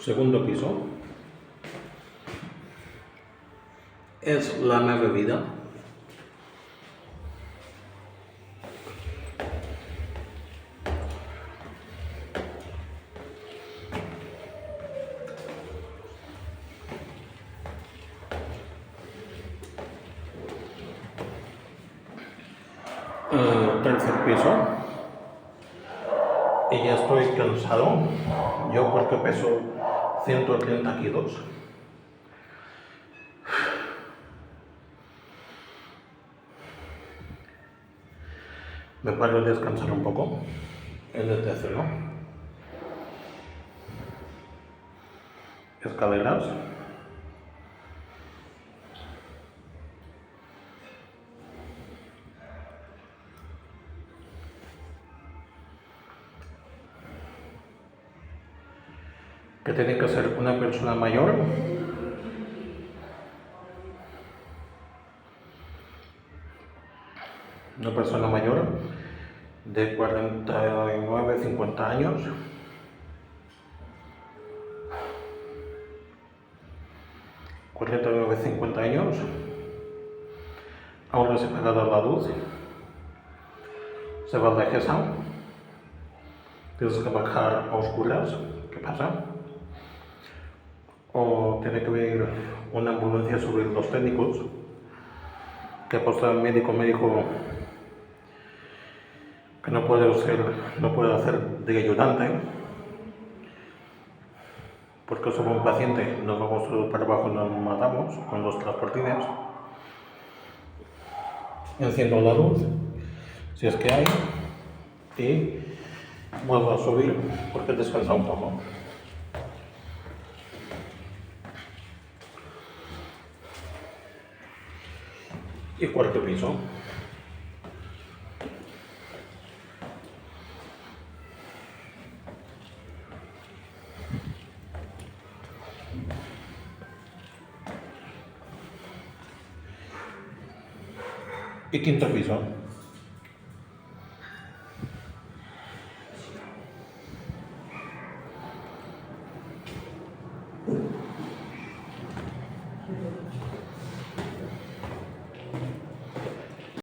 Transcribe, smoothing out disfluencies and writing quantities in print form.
segundo piso. Es la meva vida. Tercer piso. Y ya estoy cansado. Yo porque peso 130 kilos. Me paro a descansar un poco en el tercero. Escaleras. Que tiene que ser una persona mayor de 49, 50 años. Ahora se ha apagado la luz, se va la casa, tienes que bajar a oscuras. ¿Qué pasa? O tiene que venir una ambulancia sobre los técnicos, que ha puesto el médico que no puede hacer de ayudante, porque somos un paciente, nos vamos todos para abajo y nos matamos con los transportines. Enciendo la luz, si es que hay, y vuelvo a subir porque he descansado un poco. Y cuarto piso. Y quinto piso.